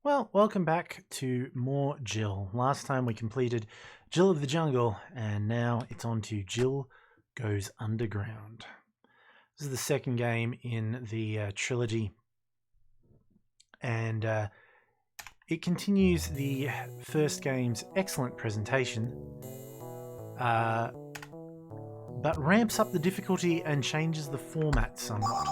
Well, welcome back to more Jill. Last time we completed Jill of the Jungle, and now it's on to Jill Goes Underground. This is the second game in the trilogy, and it continues the first game's excellent presentation, but ramps up the difficulty and changes the format somewhat.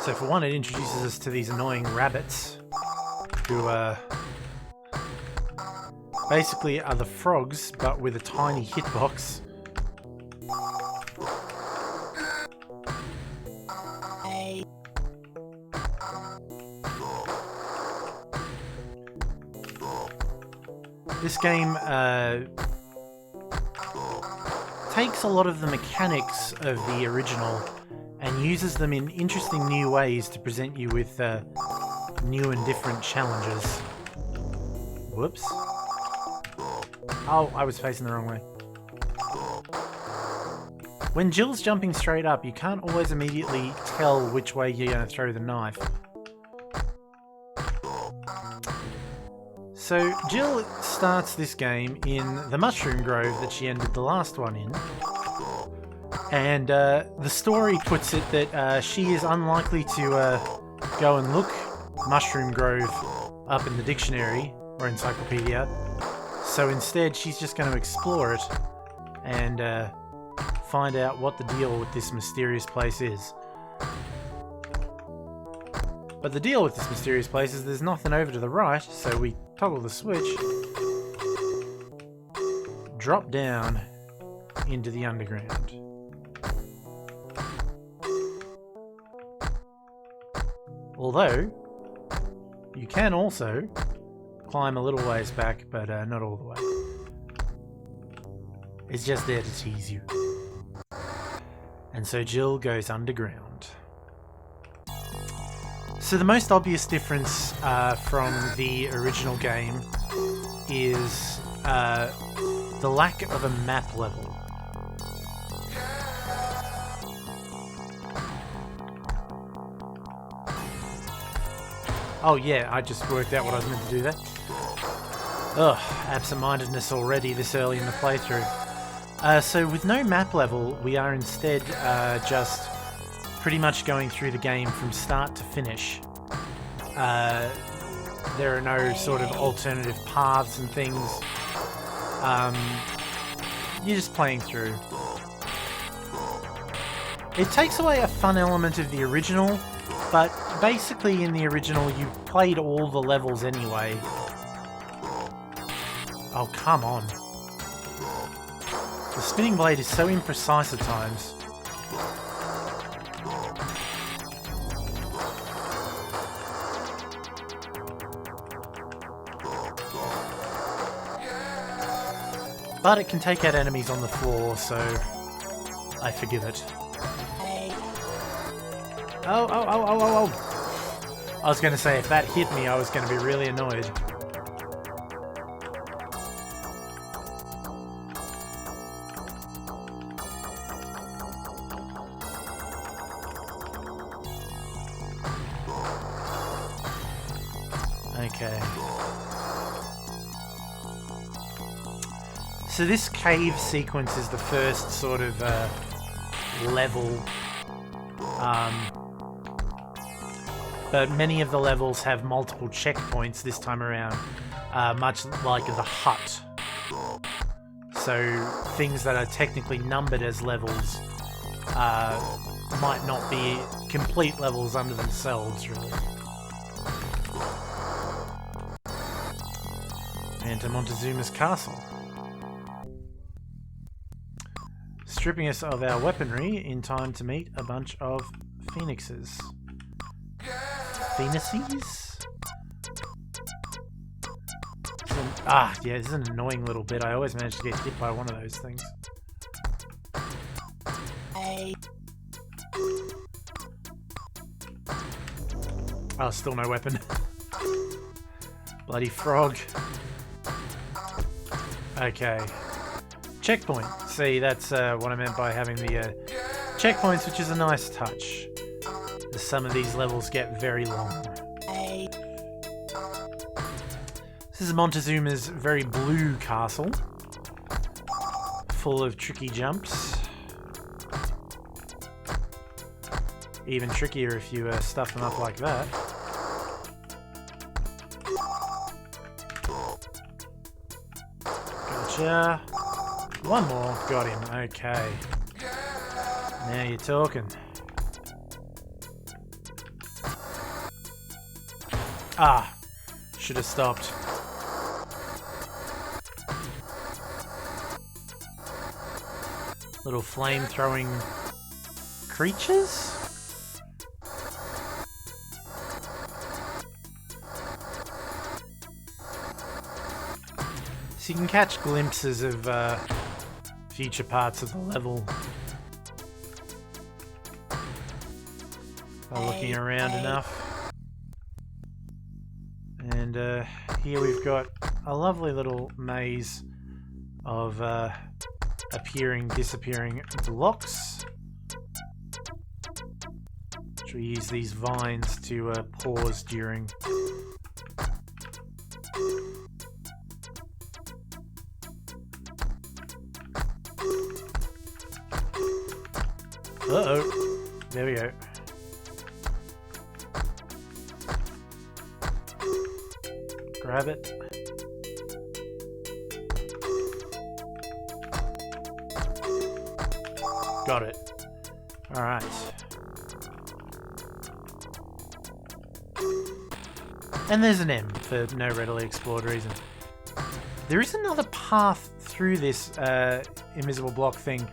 So for one, it introduces us to these annoying rabbits, who basically are the frogs, but with a tiny hitbox. This game takes a lot of the mechanics of the original and uses them in interesting new ways to present you with new and different challenges. Whoops. Oh, I was facing the wrong way. When Jill's jumping straight up, you can't always immediately tell which way you're going to throw the knife. So Jill starts this game in the mushroom grove that she ended the last one in. And the story puts it that she is unlikely to go and look Mushroom Grove up in the dictionary or encyclopedia. So instead, she's just going to explore it and find out what the deal with this mysterious place is. But the deal with this mysterious place is there's nothing over to the right, so we toggle the switch, drop down into the underground. Although, you can also climb a little ways back, but not all the way. It's just there to tease you. And so Jill goes underground. So the most obvious difference from the original game is the lack of a map level. Oh yeah, I just worked out what I was meant to do there. Ugh, absent-mindedness already this early in the playthrough. So with no map level, we are instead just pretty much going through the game from start to finish. There are no sort of alternative paths and things. You're just playing through. It takes away a fun element of the original, but basically in the original you played all the levels anyway. Oh, come on. The spinning blade is so imprecise at times. But it can take out enemies on the floor, so I forgive it. Oh. I was going to say, if that hit me, I was going to be really annoyed. Okay. So this cave sequence is the first sort of level. But many of the levels have multiple checkpoints this time around, much like the hut. So things that are technically numbered as levels might not be complete levels unto themselves, really. And to Montezuma's castle. Stripping us of our weaponry in time to meet a bunch of phoenixes. Phoenixes? Yeah, this is an annoying little bit. I always manage to get hit by one of those things. Oh, still no weapon. Bloody frog. Okay. Checkpoint. See, that's what I meant by having the checkpoints, which is a nice touch. some of these levels get very long. This is Montezuma's very blue castle, full of tricky jumps. Even trickier if you stuff them up like that. Gotcha. One more. Got him. Okay. Now you're talking. Ah. Should have stopped. Little flame-throwing creatures? So you can catch glimpses of future parts of the level by looking around enough. And here we've got a lovely little maze of appearing, disappearing blocks. Which we use these vines to pause during. Uh-oh. There we go. Grab it. Got it. Alright. And there's an M for no readily explored reason. There is another path through this invisible block thing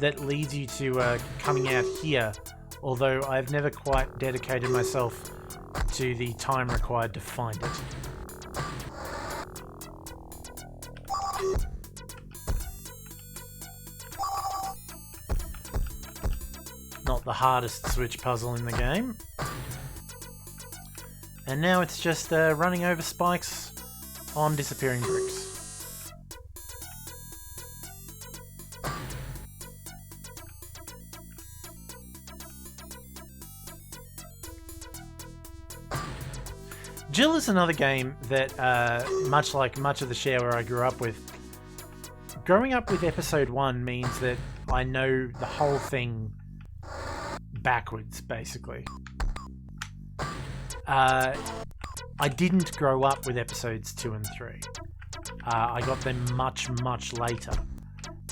that leads you to coming out here, although I've never quite dedicated myself to the time required to find it. Not the hardest switch puzzle in the game. And now it's just running over spikes on disappearing bricks. Jill is another game that, much like much of the shareware I grew up with, growing up with episode 1 means that I know the whole thing backwards, basically. I didn't grow up with episodes 2 and 3. I got them much, much later.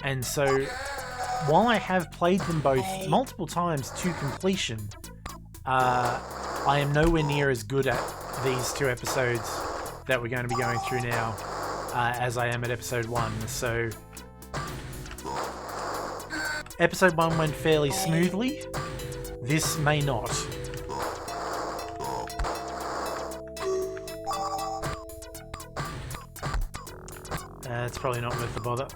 And so, while I have played them both multiple times to completion, I am nowhere near as good at these 2 episodes that we're going to be going through now as I am at episode 1. So, episode 1 went fairly smoothly. This may not. It's probably not worth the bother.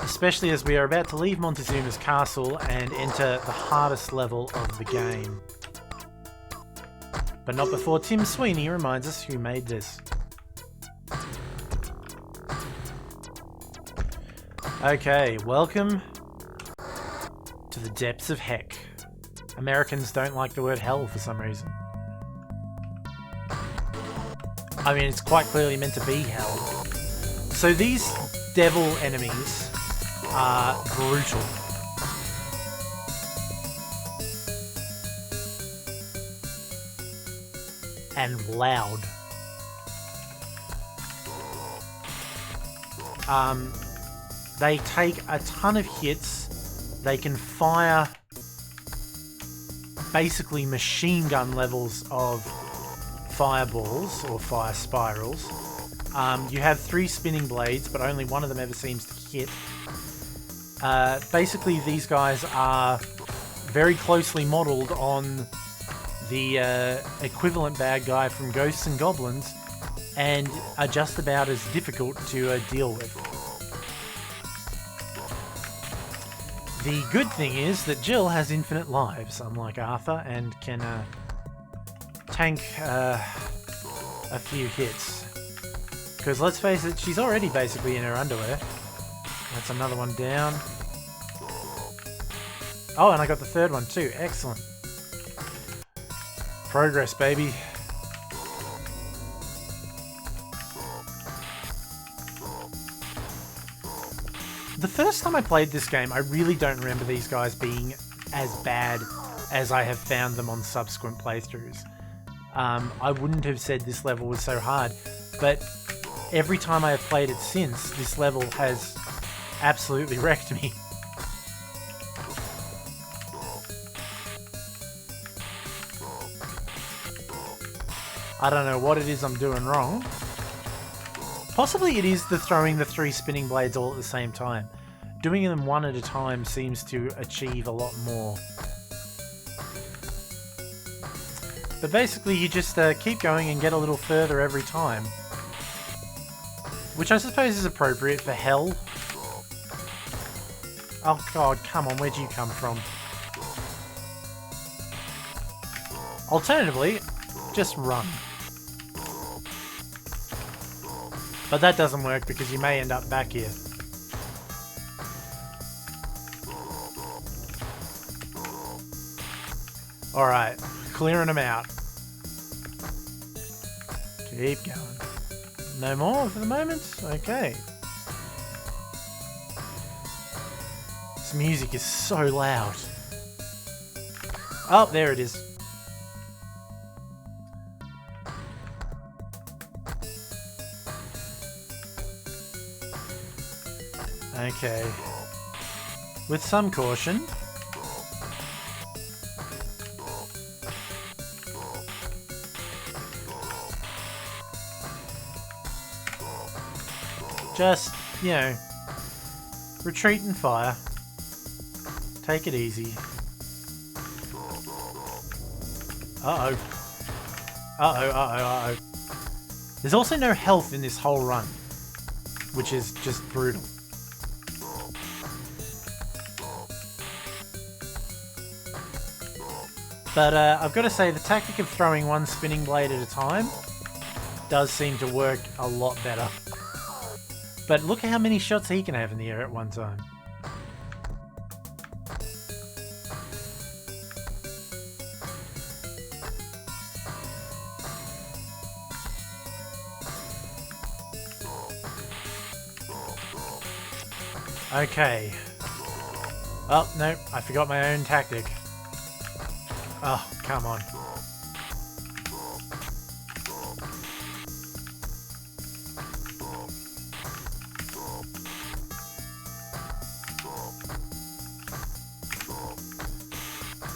Especially as we are about to leave Montezuma's castle and enter the hardest level of the game. But not before Tim Sweeney reminds us who made this. Okay, welcome to the depths of heck. Americans don't like the word hell for some reason. I mean, it's quite clearly meant to be hell. So these devil enemies are brutal. And loud. They take a ton of hits. They can fire basically machine gun levels of fireballs or fire spirals. You have 3 spinning blades, but only one of them ever seems to hit. Basically, these guys are very closely modelled on the equivalent bad guy from Ghosts and Goblins, and are just about as difficult to deal with. The good thing is that Jill has infinite lives, unlike Arthur, and can tank a few hits. Because let's face it, she's already basically in her underwear. That's another one down. Oh, and I got the third one too. Excellent. Progress, baby. The first time I played this game, I really don't remember these guys being as bad as I have found them on subsequent playthroughs. I wouldn't have said this level was so hard, but every time I have played it since, this level has absolutely wrecked me. I don't know what it is I'm doing wrong. Possibly it is the throwing the 3 spinning blades all at the same time. Doing them one at a time seems to achieve a lot more. But basically you just keep going and get a little further every time. Which I suppose is appropriate for hell. Oh god, come on, where'd you come from? Alternatively, just run. But that doesn't work because you may end up back here. Alright, clearing them out. Keep going. No more for the moment? Okay. This music is so loud. Oh, there it is. Okay. With some caution. Just, you know, retreat and fire. Take it easy. Uh-oh. Uh-oh, uh-oh, uh-oh. There's also no health in this whole run, which is just brutal. But I've got to say, the tactic of throwing one spinning blade at a time does seem to work a lot better. But look how many shots he can have in the air at one time. Okay. Oh, no, I forgot my own tactic. Oh, come on.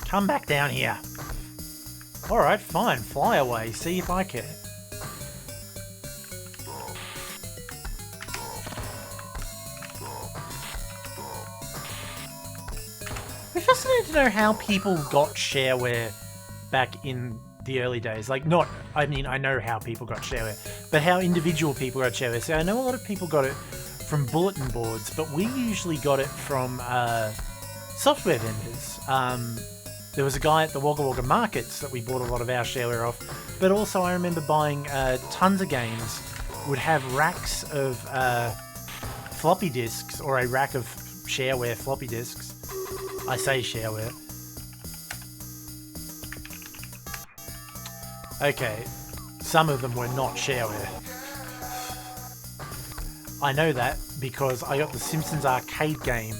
Come back down here. Alright, fine. Fly away. See if I care. We're fascinated to know how people got shareware back in the early days. Like, not, I mean, I know how people got shareware, but how individual people got shareware. So I know a lot of people got it from bulletin boards, but we usually got it from software vendors. There was a guy at the Wagga Wagga markets that we bought a lot of our shareware off, but also I remember buying tons of games would have racks of floppy disks, or a rack of shareware floppy disks. I say shareware. Okay, some of them were not shareware. I know that because I got the Simpsons arcade game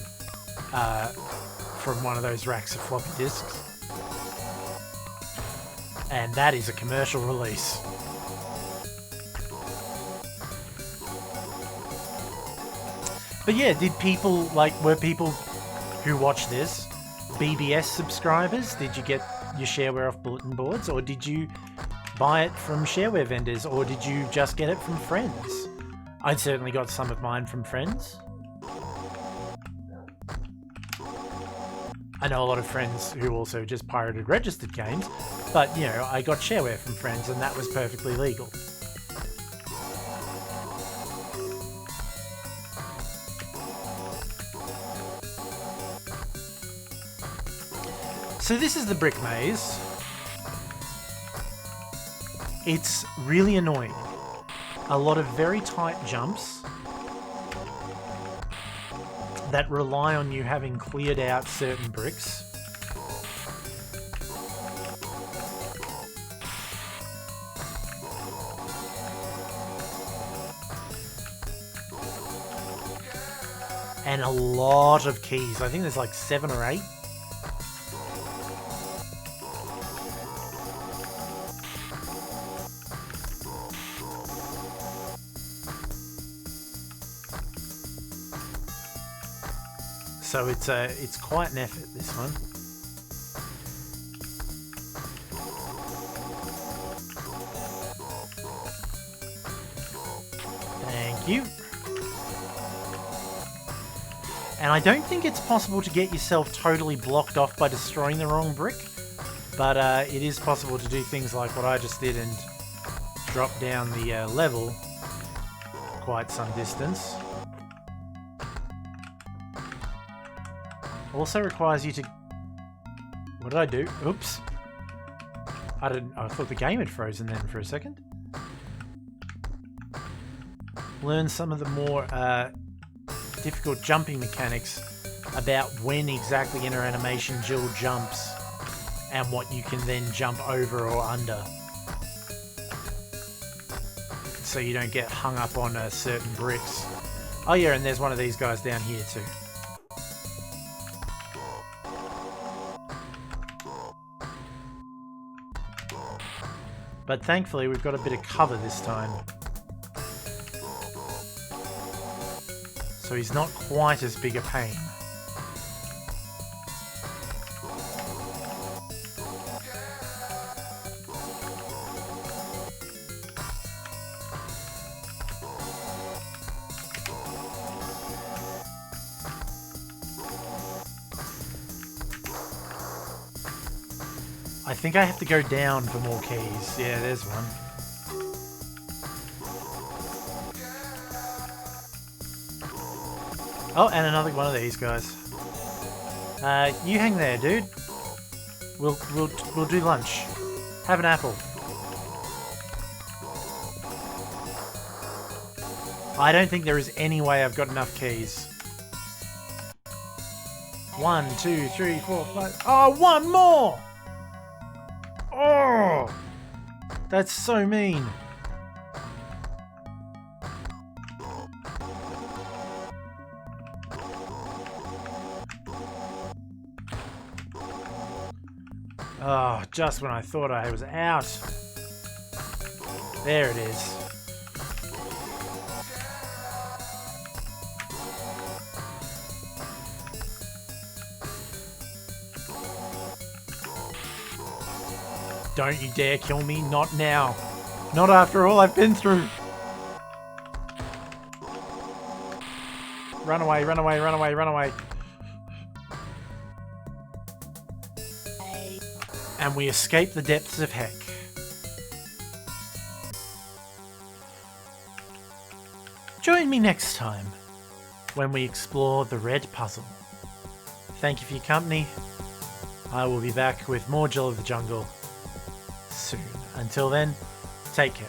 from one of those racks of floppy disks. And that is a commercial release. But yeah, did people, like, were people who watched this BBS subscribers? Did you get your shareware off bulletin boards, or did you buy it from shareware vendors, or did you just get it from friends? I'd certainly got some of mine from friends. I know a lot of friends who also just pirated registered games, but, you know, I got shareware from friends and that was perfectly legal. So this is the brick maze. It's really annoying. A lot of very tight jumps that rely on you having cleared out certain bricks. and a lot of keys. I think there's like 7 or 8. So it's quite an effort, this one. Thank you. And I don't think it's possible to get yourself totally blocked off by destroying the wrong brick, but it is possible to do things like what I just did and drop down the level quite some distance. Also requires you to... What did I do? Oops. I thought the game had frozen then for a second. Learn some of the more difficult jumping mechanics about when exactly in an animation Jill jumps and what you can then jump over or under, so you don't get hung up on certain bricks. Oh yeah, and there's one of these guys down here too. But thankfully we've got a bit of cover this time, so he's not quite as big a pain. I think I have to go down for more keys. Yeah, there's one. Oh, and another one of these guys. You hang there, dude. We'll do lunch. Have an apple. I don't think there is any way I've got enough keys. 1, 2, 3, 4, 5. Oh, one more! Oh! That's so mean. Oh, just when I thought I was out. There it is. Don't you dare kill me, not now. Not after all I've been through. Run away, run away, run away, run away. And we escape the depths of heck. Join me next time when we explore the red puzzle. Thank you for your company. I will be back with more Jill of the Jungle soon. Until then, take care.